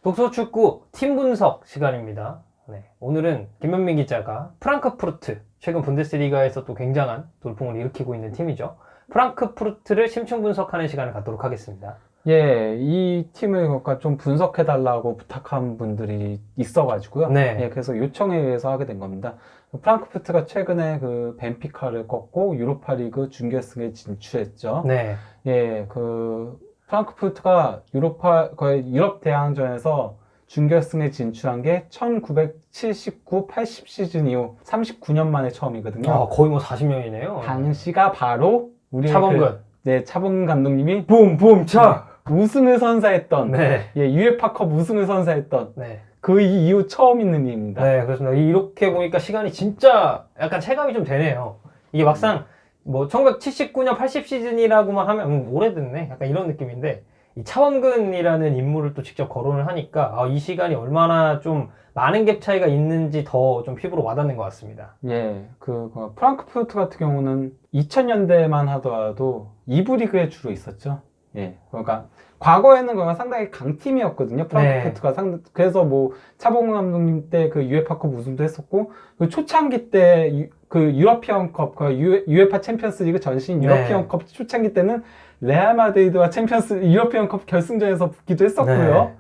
독서축구 팀 분석 시간입니다. 네, 오늘은 김현민 기자가 프랑크푸르트, 최근 분데스리가에서 또 굉장한 돌풍을 일으키고 있는 팀이죠. 프랑크푸르트를 심층 분석하는 시간을 갖도록 하겠습니다. 예, 이 팀을 그러니까 좀 분석해달라고 부탁한 분들이 있어가지고요. 네. 예, 그래서 요청에 의해서 하게 된 겁니다. 프랑크푸르트가 최근에 그 벤피카를 꺾고 유로파리그 준결승에 진출했죠. 네. 예, 프랑크푸르트가 거의 유럽 대항전에서 준결승에 진출한 게 1979-80 시즌 이후 39년 만에 처음이거든요. 거의 뭐 40년이네요. 당시가 바로 우리 차범근. 차범근 감독님이 붐붐 차. 우승을 선사했던, 네. 예, UEFA컵 우승을 선사했던 네. 그 이후 처음 있는 일입니다. 네, 그렇습니다. 이렇게 보니까 시간이 진짜 약간 체감이 좀 되네요. 이게 막상 뭐 1979년 80 시즌이라고만 하면 오래됐네. 약간 이런 느낌인데 이 차범근이라는 인물을 또 직접 거론을 하니까 이 시간이 얼마나 좀 많은 갭 차이가 있는지 더 좀 피부로 와닿는 것 같습니다. 예, 프랑크푸르트 같은 경우는 2000년대만 하더라도 2부 리그에 주로 있었죠. 예, 그러니까 과거에는 상당히 강팀이었거든요. 프랑크푸르트가 그래서 뭐 차범근 감독님 때 그 유에파컵 우승도 했었고, 그 초창기 때 그 유러피언컵, 유에파 챔피언스리그 전신 유러피언컵 초창기 때는 레알 마드리드와 유러피언컵 결승전에서 붙기도 했었고요.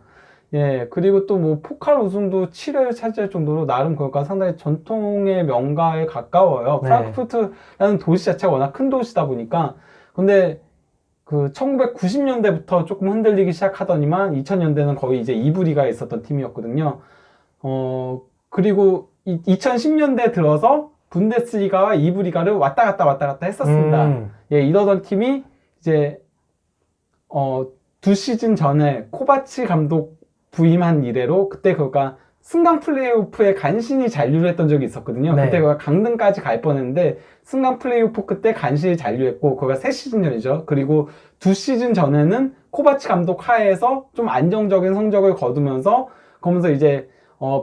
예, 그리고 또 뭐 포칼 우승도 7회를 차지할 정도로 나름 그러니까 상당히 전통의 명가에 가까워요. 프랑크푸르트라는 도시 자체가 워낙 큰 도시다 보니까. 근데 1990년대부터 조금 흔들리기 시작하더니만 2000년대는 거의 이제 2부 리가에 있었던 팀이었거든요. 그리고 2010년대 들어서 분데스리가와 2부 리가를 왔다 갔다 했었습니다. 예, 이러던 팀이 이제 2시즌 전에 코바치 감독 부임한 이래로 그때 그러니까 승강 플레이오프에 간신히 잔류를 했던 적이 있었거든요. 네. 그때 그가 강등까지 갈 뻔했는데 승강 플레이오프 그때 간신히 잔류했고 그가 3시즌 전이죠. 그리고 2시즌 전에는 코바치 감독 하에서 좀 안정적인 성적을 거두면서 그러면서 이제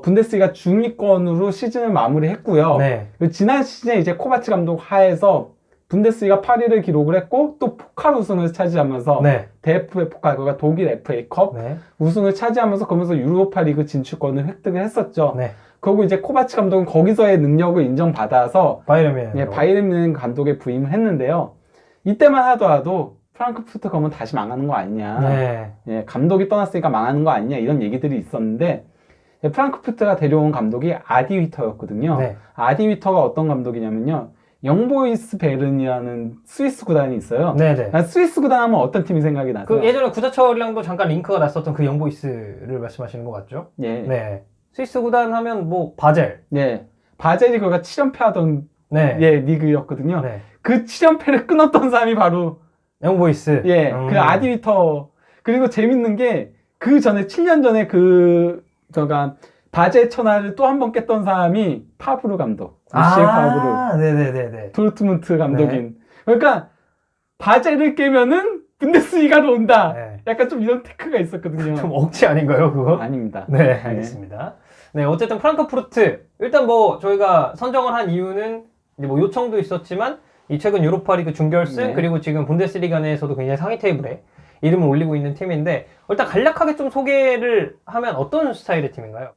분데스리가 중위권으로 시즌을 마무리했고요. 네. 지난 시즌에 이제 코바치 감독 하에서 분데스리가 8위를 기록을 했고 또 포칼 우승을 차지하면서 DFB 포칼, 그러니까 독일 FA컵 우승을 차지하면서 그러면서 유로파 리그 진출권을 획득을 했었죠. 그리고 이제 코바치 감독은 거기서의 능력을 인정받아서 바이에른 뮌헨 감독에 부임을 했는데요. 이때만 하더라도 프랑크푸르트 가면 다시 망하는 거 아니냐. 예, 감독이 떠났으니까 망하는 거 아니냐 이런 얘기들이 있었는데 프랑크푸르트가 데려온 감독이 아디 위터였거든요. 아디 위터가 어떤 감독이냐면요. 영보이스 베른이라는 스위스 구단이 있어요. 스위스 구단 하면 어떤 팀이 생각이 나세요? 예전에 구자철이랑도 잠깐 링크가 났었던 그 영보이스를 말씀하시는 것 같죠? 예. 스위스 구단 하면 뭐 바젤. 바젤이 거기가 7연패 하던 리그였거든요. 그 7연패를 끊었던 사람이 바로 영보이스. 그 아디 위터. 그리고 재밌는 게 그 전에 7년 전에 바젤 천하를 또 한 번 깼던 사람이 파브르 감독. 루시엔 파브르. 도르트문트 감독인. 그러니까 바젤을 깨면은 분데스리가로 온다. 약간 좀 이런 테크가 있었거든요. 좀 억지 아닌가요, 그거? 아닙니다. 알겠습니다. 어쨌든 프랑크푸르트 일단 뭐 저희가 선정을 한 이유는 이제 뭐 요청도 있었지만 이 최근 유로파리그 준결승 그리고 지금 분데스리가 내에서도 굉장히 상위 테이블에 이름을 올리고 있는 팀인데 일단 간략하게 좀 소개를 하면 어떤 스타일의 팀인가요?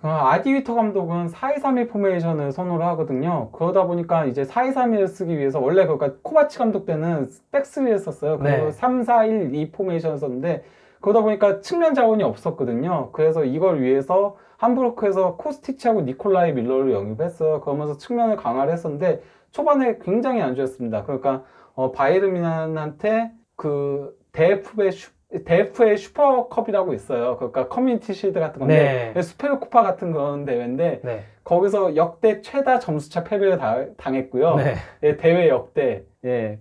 아디 위터 감독은 4-2-3-1 포메이션을 선호를 하거든요. 그러다 보니까 이제 4-2-3-1을 쓰기 위해서 원래 코바치 감독 때는 백스리를 썼어요. 그리고 3-4-1-2 포메이션을 썼는데 그러다 보니까 측면 자원이 없었거든요. 그래서 이걸 위해서 함부르크에서 코스티치하고 니콜라이 밀러를 영입했어요. 그러면서 측면을 강화를 했었는데 초반에 굉장히 안 좋았습니다. 그러니까 바이에른 뮌헨한테 DF의 슈퍼컵이라고 있어요. 그러니까 커뮤니티 실드 같은 건데 수페르코파 같은 그런 대회인데 거기서 역대 최다 점수차 패배를 당했고요. 대회 역대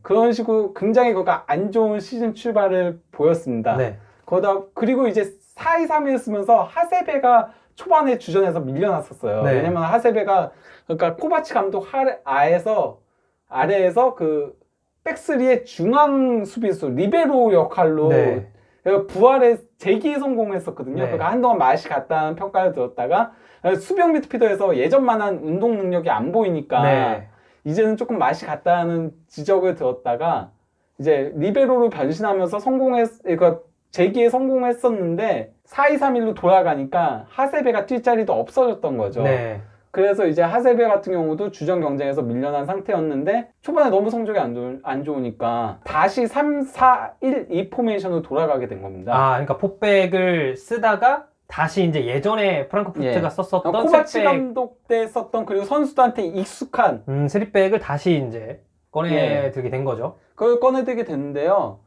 그런 식으로 굉장히 안 좋은 시즌 출발을 보였습니다. 그리고 이제 4-2-3-1 쓰면서 하세베가 초반에 주전에서 밀려났었어요. 왜냐면 하세베가 그러니까 코바치 감독 아래에서 백스리의 중앙 수비수 리베로 역할로 부활에 재기에 성공했었거든요. 그러니까 한동안 맛이 갔다는 평가를 들었다가 수비형 미드필더에서 예전만한 운동 능력이 안 보이니까 이제는 조금 맛이 갔다는 지적을 들었다가 이제 리베로로 변신하면서 그러니까 재기에 성공했었는데 4-2-3-1로 돌아가니까 하세베가 뛸 자리도 없어졌던 거죠. 네. 그래서 이제 하세베 같은 경우도 주전 경쟁에서 밀려난 상태였는데 초반에 너무 성적이 안 좋으니까 다시 3-4-1-2 포메이션으로 돌아가게 된 겁니다. 아, 그러니까 포백을 쓰다가 다시 이제 예전에 프랑크푸르트가 썼었던 코바치 쓰리백, 감독 때 썼던 그리고 선수들한테 익숙한 쓰리백을 다시 이제 꺼내들게 된 거죠. 그걸 꺼내들게 됐는데요.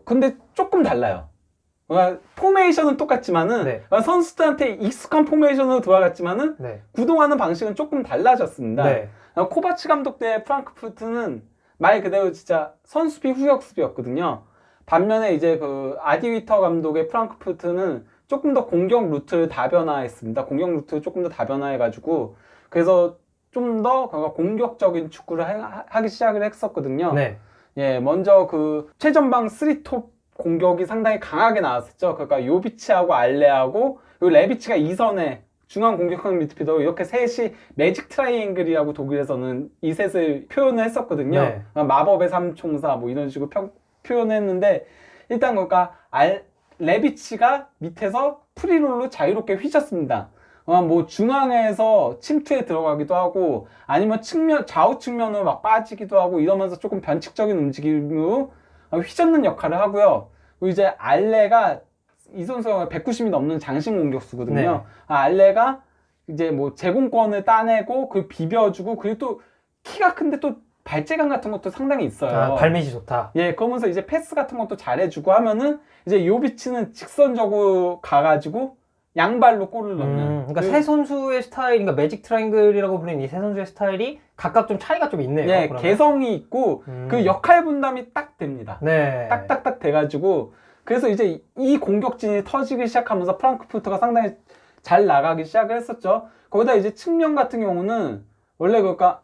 근데 조금 달라요. 그러니까 포메이션은 똑같지만은 네. 선수들한테 익숙한 포메이션으로 돌아갔지만은 네. 구동하는 방식은 조금 달라졌습니다. 네. 코바치 감독 때 프랑크푸르트는 말 그대로 진짜 선수비 후역 수비였거든요. 반면에 이제 그 아디위터 감독의 프랑크푸르트는 조금 더 공격 루트를 다변화했습니다. 공격 루트를 조금 더 다변화해가지고 그래서 좀 더 공격적인 축구를 하기 시작을 했었거든요. 네. 예, 먼저 그 최전방 3톱 공격이 상당히 강하게 나왔었죠. 그러니까 요비치하고 알레하고 그리고 레비치가 2선에 중앙 공격형 미드필더 이렇게 셋이 매직 트라이앵글이라고 독일에서는 이 셋을 표현을 했었거든요. 네. 마법의 삼총사 뭐 이런 식으로 표현했는데 일단 그러니까 레비치가 밑에서 프리롤로 자유롭게 휘쳤습니다. 뭐 중앙에서 침투에 들어가기도 하고 아니면 좌우 측면으로 막 빠지기도 하고 이러면서 조금 변칙적인 움직임으로 휘젓는 역할을 하고요. 그리고 이제 알레가 이 선수가 190이 넘는 장신 공격수거든요. 네. 알레가 이제 뭐 제공권을 따내고 그 비벼주고 그리고 또 키가 큰데 또 발재간 같은 것도 상당히 있어요. 아, 발밑이 좋다. 예, 그러면서 이제 패스 같은 것도 잘해주고 하면은 이제 요비치는 직선적으로 가가지고 양발로 골을 넣는. 그러니까 세 선수의 스타일, 그러니까 매직 트라이앵글이라고 불리는 이 세 선수의 스타일이 각각 좀 차이가 좀 있네요. 예, 그러면. 개성이 있고 그 역할 분담이 딱 됩니다. 네. 딱딱딱 돼가지고 그래서 이제 이 공격진이 터지기 시작하면서 프랑크푸르트가 상당히 잘 나가기 시작을 했었죠. 거기다 이제 측면 같은 경우는 원래 그러니까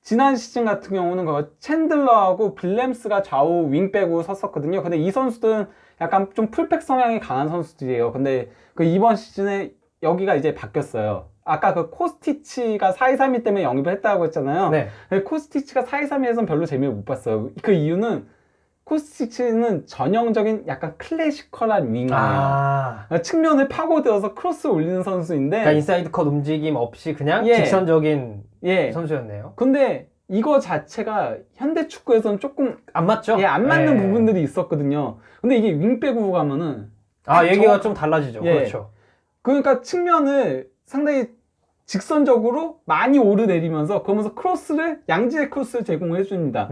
지난 시즌 같은 경우는 그 챈들러하고 빌렘스가 좌우 윙백으로 섰었거든요. 근데 이 선수들은 약간 좀 풀백 성향이 강한 선수들이에요. 근데 그 이번 시즌에 여기가 이제 바뀌었어요. 아까 그 코스티치가 4-2-3-2 때문에 영입을 했다고 했잖아요. 네. 근데 코스티치가 4-2-3-2에서는 별로 재미를 못 봤어요. 그 이유는 코스티치는 전형적인 약간 클래시컬한 윙이에요. 측면을 파고들어서 크로스 올리는 선수인데 그러니까 인사이드 컷 움직임 없이 그냥 직선적인 선수였네요. 근데 이거 자체가 현대 축구에서는 조금 안 맞죠? 안 맞는 부분들이 있었거든요. 근데 이게 윙백으로 가면은 얘기가 좀 달라지죠. 그렇죠. 그러니까 측면을 상당히 직선적으로 많이 오르내리면서 그러면서 크로스를 양질의 크로스를 제공해 줍니다.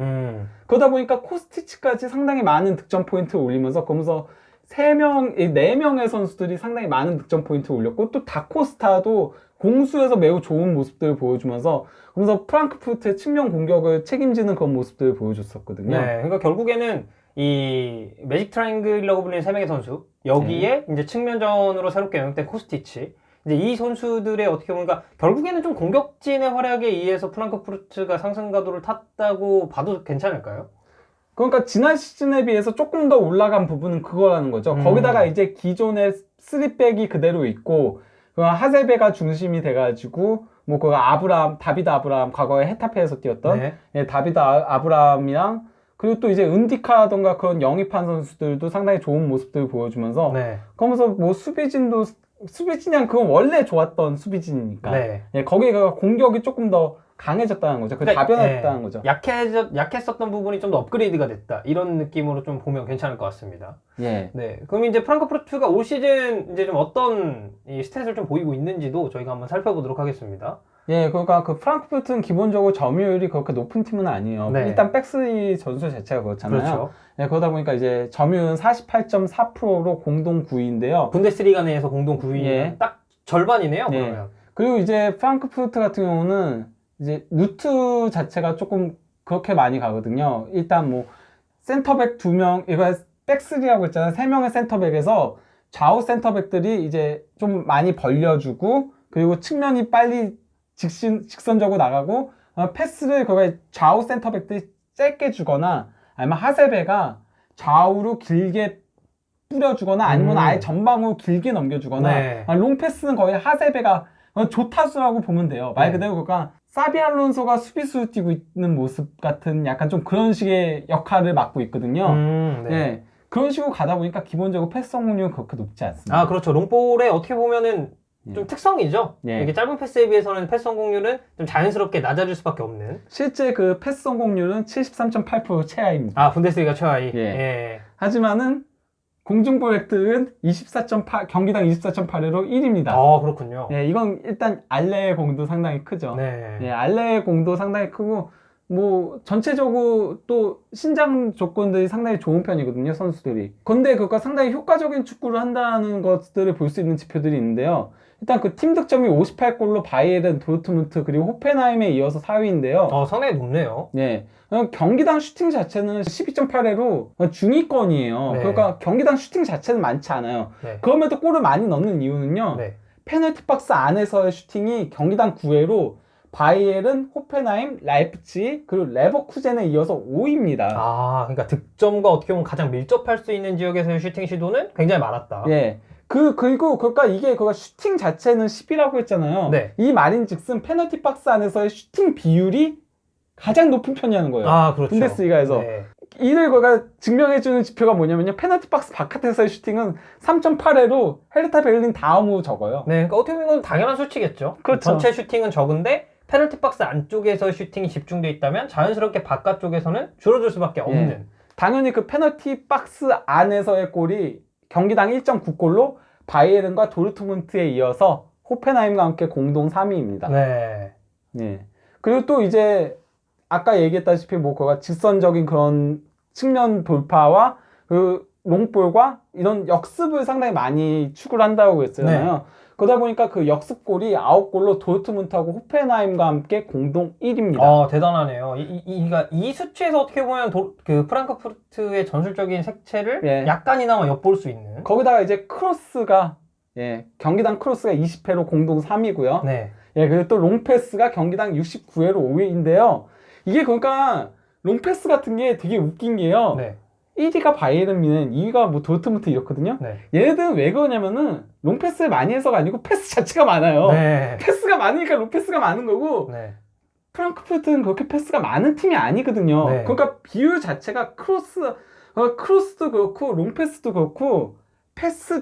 그러다 보니까 코스티치까지 상당히 많은 득점 포인트를 올리면서 그러면서 4명의 선수들이 상당히 많은 득점 포인트를 올렸고 또 다코스타도 공수에서 매우 좋은 모습들을 보여주면서 그러면서 프랑크푸르트의 측면 공격을 책임지는 그런 모습들을 보여줬었거든요. 네, 그러니까 결국에는 이 매직 트라이앵글이라고 불리는 3명의 선수 여기에 이제 측면전으로 새롭게 영입된 코스티치 이제 이 선수들의 어떻게 보니까 결국에는 좀 공격진의 활약에 의해서 프랑크푸르트가 상승가도를 탔다고 봐도 괜찮을까요? 그러니까 지난 시즌에 비해서 조금 더 올라간 부분은 그거라는 거죠. 거기다가 이제 기존의 3백이 그대로 있고 하세베가 중심이 돼가지고 뭐 그 다비드 아브라함 과거에 헤타페에서 뛰었던 다비드 아브라함이랑 그리고 또 이제 은디카라던가 그런 영입한 선수들도 상당히 좋은 모습들을 보여주면서 그러면서 뭐 수비진이 그건 원래 좋았던 수비진이니까 거기가 공격이 조금 더 강해졌다는 거죠. 다변화됐다는 거죠. 약했었던 부분이 좀 더 업그레이드가 됐다. 이런 느낌으로 좀 보면 괜찮을 것 같습니다. 네. 그럼 이제 프랑크푸르트가 올 시즌 이제 좀 어떤 이 스탯을 좀 보이고 있는지도 저희가 한번 살펴보도록 하겠습니다. 그러니까 그 프랑크푸르트는 기본적으로 점유율이 그렇게 높은 팀은 아니에요. 일단 백스리 전술 자체가 그렇잖아요. 그렇죠. 그러다 보니까 이제 점유율은 48.4%로 공동 9위인데요. 분데스리가 내에서 공동 9위 딱 절반이네요. 그러면. 그리고 이제 프랑크푸르트 같은 경우는 이제 루트 자체가 조금 그렇게 많이 가거든요. 일단 뭐 센터백 2명, 이거 백스리라고 했잖아요. 3명의 센터백에서 좌우 센터백들이 이제 좀 많이 벌려주고 그리고 측면이 빨리 직선적으로 나가고 패스를 거기 좌우 센터백들이 짧게 주거나 아니면 하세베가 좌우로 길게 뿌려주거나 아니면 아예 전방으로 길게 넘겨주거나 롱패스는 거의 하세베가 조타수라고 보면 돼요. 말 그대로 그러니까 사비 알론소가 수비수로 뛰고 있는 모습 같은 약간 좀 그런 식의 역할을 맡고 있거든요. 그런 식으로 가다 보니까 기본적으로 패스 성공률은 그렇게 높지 않습니다. 아, 그렇죠. 롱볼의 어떻게 보면은 좀 특성이죠. 예. 이게 짧은 패스에 비해서는 패스 성공률은 좀 자연스럽게 낮아질 수밖에 없는. 실제 그 패스 성공률은 73.8% 최하입니다. 아, 분데스리가 최하위. 예. 예. 하지만은 공중볼 획득은 24.8, 경기당 24.8회로 1위입니다. 그렇군요. 예, 이건 일단 알레의 공도 상당히 크죠. 네. 예, 알레의 공도 상당히 크고, 뭐, 전체적으로 또 신장 조건들이 상당히 좋은 편이거든요, 선수들이. 근데 그거 상당히 효과적인 축구를 한다는 것들을 볼 수 있는 지표들이 있는데요. 일단 그 팀 득점이 58골로 바이에른, 도르트문트, 그리고 호펜하임에 이어서 4위인데요. 상당히 높네요. 예. 경기당 슈팅 자체는 12.8회로 중위권이에요. 네. 그러니까 경기당 슈팅 자체는 많지 않아요. 네. 그럼에도 골을 많이 넣는 이유는요. 네. 페널티 박스 안에서의 슈팅이 경기당 9회로 바이에른, 호펜하임, 라이프치히, 그리고 레버쿠젠에 이어서 5위입니다. 아, 그러니까 득점과 어떻게 보면 가장 밀접할 수 있는 지역에서의 슈팅 시도는 굉장히 많았다. 예. 그리고, 그러니까 이게, 슈팅 자체는 10이라고 했잖아요. 네. 이 말인 즉슨 페널티 박스 안에서의 슈팅 비율이 가장 높은 편이라는 거예요. 아, 그렇죠. 분데스리가에서. 네. 이를 그가 증명해주는 지표가 뭐냐면요. 페널티 박스 바깥에서의 슈팅은 3.8회로 헤르타 베를린 다음으로 적어요. 네, 그러니까 어떻게 보면 당연한 수치겠죠. 그렇죠. 전체 슈팅은 적은데 페널티 박스 안쪽에서 슈팅이 집중돼 있다면 자연스럽게 바깥쪽에서는 줄어들 수밖에 없는. 예. 당연히 그 페널티 박스 안에서의 골이 경기당 1.9골로 바이에른과 도르트문트에 이어서 호펜하임과 함께 공동 3위입니다. 네. 예. 그리고 또 이제 아까 얘기했다시피 뭐 그가 직선적인 그런 측면 돌파와 그 롱볼과 이런 역습을 상당히 많이 추구를 한다고 했잖아요. 네. 그러다 보니까 그 역습골이 9골로 도르트문트하고 호펜하임과 함께 공동 1위입니다. 대단하네요. 이 수치에서 어떻게 보면 그 프랑크푸르트의 전술적인 색채를 예. 약간이나마 엿볼 수 있는. 거기다가 이제 크로스가 경기당 크로스가 20회로 공동 3위고요. 네. 예, 그리고 또 롱패스가 경기당 69회로 5위인데요. 이게 그러니까 롱패스 같은 게 되게 웃긴 게요. 네. 1위가 바이에른 미넨, 2위가 뭐 도르트문트 이렇거든요. 네. 얘네들은 왜 그러냐면은 롱패스를 많이 해서가 아니고 패스 자체가 많아요. 네. 패스가 많이 롱패스가 많은 거고 네. 프랑크푸르트는 그렇게 패스가 많은 팀이 아니거든요. 네. 그러니까 비율 자체가 크로스도 그렇고 롱패스도 그렇고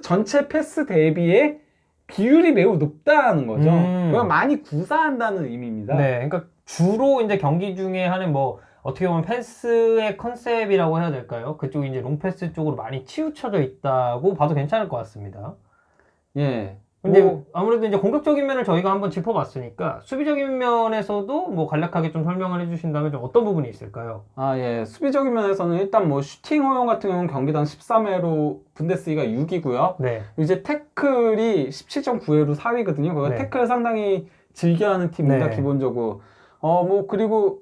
전체 패스 대비에 비율이 매우 높다는 거죠. 그러니까 많이 구사한다는 의미입니다. 네. 그러니까 주로 이제 경기 중에 하는 뭐 어떻게 보면 패스의 컨셉이라고 해야 될까요? 그쪽이 이제 롱패스 쪽으로 많이 치우쳐져 있다고 봐도 괜찮을 것 같습니다. 예. 근데 아무래도 이제 공격적인 면을 저희가 한번 짚어봤으니까 수비적인 면에서도 뭐 간략하게 좀 설명을 해주신다면 좀 어떤 부분이 있을까요? 아, 예. 수비적인 면에서는 일단 뭐 슈팅 허용 같은 경우는 경기당 13회로 분데스리가 6위고요. 네. 이제 태클이 17.9회로 4위거든요. 그거 네. 태클을 상당히 즐겨하는 팀입니다. 네. 기본적으로. 그리고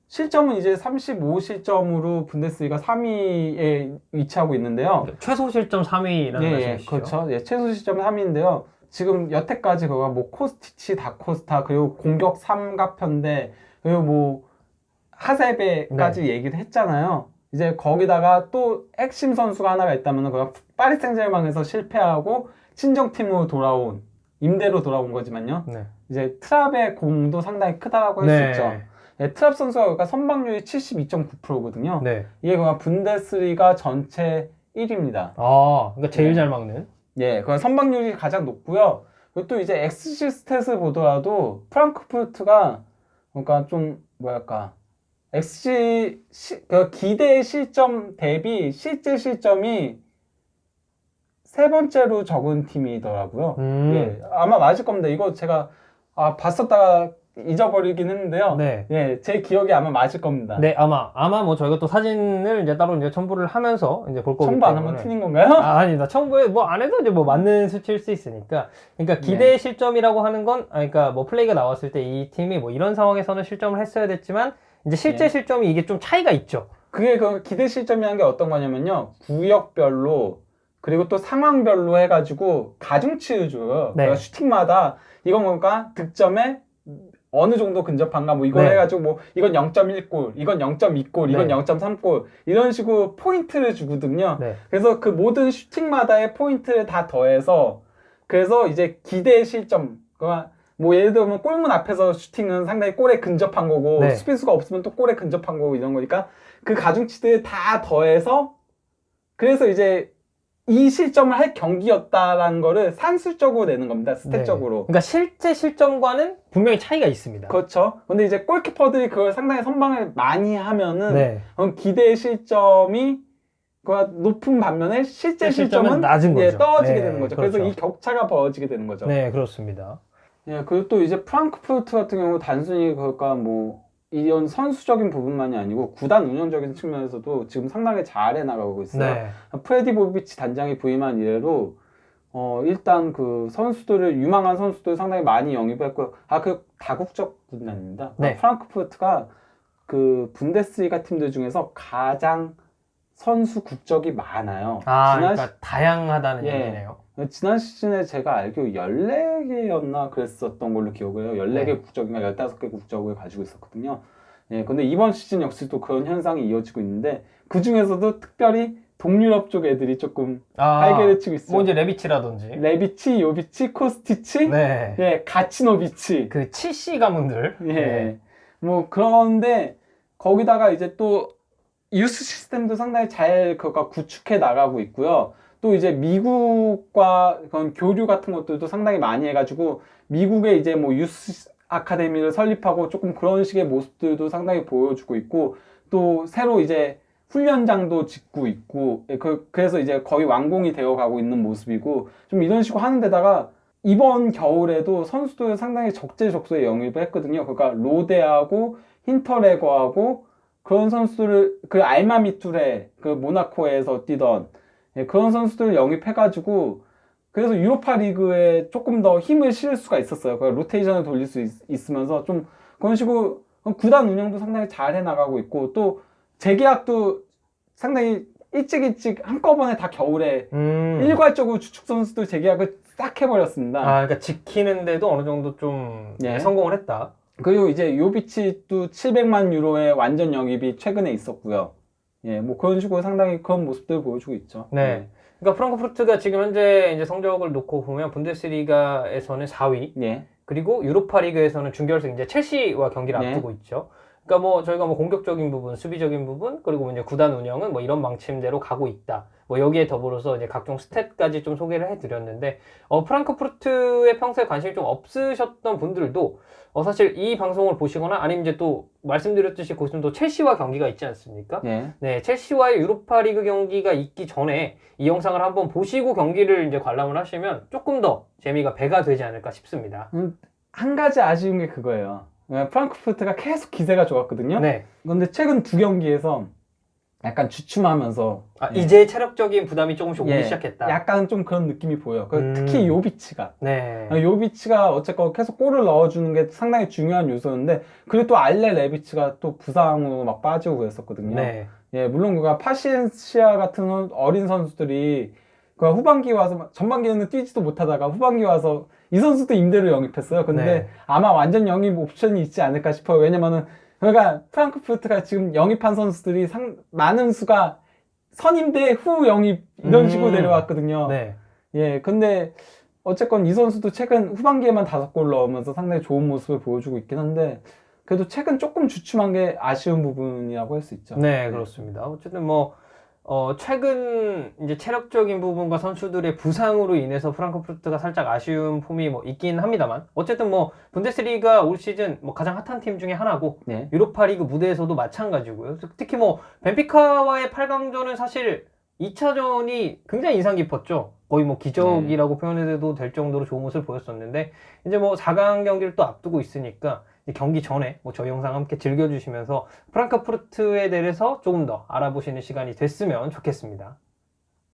실점은 이제 35실점으로 분데스리가 3위에 위치하고 있는데요. 최소 실점 3위라는 말씀이시죠? 그렇죠. 예, 최소 실점 3위인데요. 지금 여태까지 그거 뭐 코스티치, 다코스타, 그리고 공격 삼각편대, 그리고 뭐 하세베까지 얘기를 했잖아요. 이제 거기다가 또 핵심 선수가 하나가 있다면 그가 파리 생제르맹에서 실패하고 친정팀으로 돌아온, 임대로 돌아온 거지만요. 네. 이제 트랍의 공도 상당히 크다고 할 수 있죠. 예, 트랍 선수가 그러니까 선방률이 72.9%거든요. 네. 이게 그냥 분데스리가 전체 1위입니다. 그러니까 제일 잘 막는. 예, 그 선방률이 가장 높고요. 그리고 또 이제 XG 스탯을 보더라도 프랑크푸르트가 그러니까 좀 뭐랄까 기대 실점 대비 실제 실점이 세 번째로 적은 팀이더라고요. 예, 아마 맞을 겁니다. 이거 제가 봤었다가 잊어버리긴 했는데요. 네. 예, 제 기억에 아마 맞을 겁니다. 네, 아마 뭐 저희가 또 사진을 이제 따로 이제 첨부를 하면서 이제 볼 거기 때문에. 첨부 안 하면 틀린 건가요? 아니다. 첨부에 뭐 안 해도 이제 뭐 맞는 수치일 수 있으니까. 그러니까 기대 실점이라고 하는 건, 그러니까 뭐 플레이가 나왔을 때 이 팀이 뭐 이런 상황에서는 실점을 했어야 됐지만 이제 실제 실점이 이게 좀 차이가 있죠. 그게 그 기대 실점이라는 게 어떤 거냐면요. 구역별로 그리고 또 상황별로 해가지고 가중치를 줘요. 네. 그러니까 슈팅마다 이건 뭔가 득점에 어느 정도 근접한가 뭐 이걸 해가지고 뭐 이건 0.1골, 이건 0.2골, 이건 0.3골 이런 식으로 포인트를 주거든요. 네. 그래서 그 모든 슈팅마다의 포인트를 다 더해서 그래서 이제 기대 실점 그러니까 뭐 예를 들면 골문 앞에서 슈팅은 상당히 골에 근접한 거고 수비수가 없으면 또 골에 근접한 거고 이런 거니까 그 가중치들 다 더해서 그래서 이제 이 실점을 할 경기였다라는 거를 산술적으로 내는 겁니다. 스탯적으로. 네. 그러니까 실제 실점과는 분명히 차이가 있습니다. 그렇죠. 근데 이제 골키퍼들이 그걸 상당히 선방을 많이 하면은 그럼 기대 실점이 높은 반면에 실제 실점은 낮은 거죠. 떨어지게 되는 거죠. 그렇죠. 그래서 이 격차가 벌어지게 되는 거죠. 네, 그렇습니다. 예, 그리고 또 이제 프랑크푸르트 같은 경우 단순히 그러니까 뭐 이런 선수적인 부분만이 아니고 구단 운영적인 측면에서도 지금 상당히 잘 해나가고 있어요. 네. 프레디보비치 단장이 부임한 이래로 일단 그 선수들을 유망한 선수들 상당히 많이 영입했고요. 그 다국적 군단입니다. 네. 프랑크푸르트가 그 분데스리가 팀들 중에서 가장 선수 국적이 많아요. 그러니까 다양하다는 얘기네요. 지난 시즌에 제가 알기로 14개였나 그랬었던 걸로 기억을 해요. 14개 국적인가 15개 국적을 가지고 있었거든요. 예, 근데 이번 시즌 역시 또 그런 현상이 이어지고 있는데 그 중에서도 특별히 동유럽 쪽 애들이 조금 활개를 치고 있어요. 뭐 이제 레비치라든지. 레비치, 요비치, 코스티치, 가치노비치. 그 치씨 가문들. 뭐 그런데 거기다가 이제 또 유스 시스템도 상당히 잘 구축해 나가고 있고요. 또 이제 미국과 그런 교류 같은 것들도 상당히 많이 해가지고 미국에 이제 뭐 유스 아카데미를 설립하고 조금 그런 식의 모습들도 상당히 보여주고 있고 또 새로 이제 훈련장도 짓고 있고 그래서 이제 거의 완공이 되어 가고 있는 모습이고 좀 이런 식으로 하는 데다가 이번 겨울에도 선수들 상당히 적재적소에 영입을 했거든요. 그러니까 로데하고 힌터레거하고 그런 선수들을 그 알마미투레 그 모나코에서 뛰던 그런 선수들을 영입해가지고 그래서 유로파 리그에 조금 더 힘을 실을 수가 있었어요. 로테이션을 돌릴 수 있으면서 좀 그런 식으로 구단 운영도 상당히 잘 해나가고 있고 또 재계약도 상당히 일찍 한꺼번에 다 겨울에 일괄적으로 주축 선수들 재계약을 싹 해버렸습니다. 그러니까 지키는데도 어느 정도 좀 성공을 했다. 그리고 이제 요비치도 700만 유로의 완전 영입이 최근에 있었고요. 뭐 그런 식으로 상당히 그런 모습들을 보여주고 있죠. 네. 그러니까 프랑크푸르트가 지금 현재 이제 성적을 놓고 보면 분데스리가에서는 4위. 그리고 유로파 리그에서는 준결승 이제 첼시와 경기를 앞두고 있죠. 그러니까 뭐 저희가 뭐 공격적인 부분, 수비적인 부분, 그리고 이제 구단 운영은 뭐 이런 방침대로 가고 있다. 뭐 여기에 더불어서 이제 각종 스탯까지 좀 소개를 해드렸는데, 프랑크푸르트에 평소에 관심이 좀 없으셨던 분들도 사실 이 방송을 보시거나 아니면 이제 또 말씀드렸듯이 곧있으면 또 첼시와 경기가 있지 않습니까? 네, 첼시와의 유로파 리그 경기가 있기 전에 이 영상을 한번 보시고 경기를 이제 관람을 하시면 조금 더 재미가 배가 되지 않을까 싶습니다. 한 가지 아쉬운 게 그거예요. 프랑크푸르트가 계속 기세가 좋았거든요. 그런데 최근 2경기에서 약간 주춤하면서 이제 체력적인 부담이 조금씩 오기 시작했다. 약간 좀 그런 느낌이 보여요. 특히 요비치가 요비치가 어쨌건 계속 골을 넣어주는 게 상당히 중요한 요소인데 그리고 또 알레 레비치가 또 부상으로 막 빠지고 그랬었거든요. 물론 그가 파시엔시아 같은 어린 선수들이 그 후반기 와서 전반기에는 뛰지도 못하다가 후반기 와서 이 선수도 임대로 영입했어요. 근데 아마 완전 영입 옵션이 있지 않을까 싶어요. 왜냐면은 그러니까 프랑크푸르트가 지금 영입한 선수들이 많은 수가 선임대 후 영입 이런 식으로 내려왔거든요. 근데 어쨌건 이 선수도 최근 후반기에만 5골 넣으면서 상당히 좋은 모습을 보여주고 있긴 한데 그래도 최근 조금 주춤한 게 아쉬운 부분이라고 할 수 있죠. 그렇습니다. 어쨌든 뭐 최근 이제 체력적인 부분과 선수들의 부상으로 인해서 프랑크푸르트가 살짝 아쉬운 폼이 뭐 있긴 합니다만 어쨌든 뭐 분데스리가 올 시즌 뭐 가장 핫한 팀 중에 하나고 유로파 리그 무대에서도 마찬가지고요. 특히 뭐 벤피카와의 8강전은 사실 2차전이 굉장히 인상 깊었죠. 거의 뭐 기적이라고 표현해도 될 정도로 좋은 모습을 보였었는데 이제 뭐 4강 경기를 또 앞두고 있으니까 경기 전에 뭐 저희 영상 함께 즐겨주시면서 프랑크푸르트에 대해서 조금 더 알아보시는 시간이 됐으면 좋겠습니다.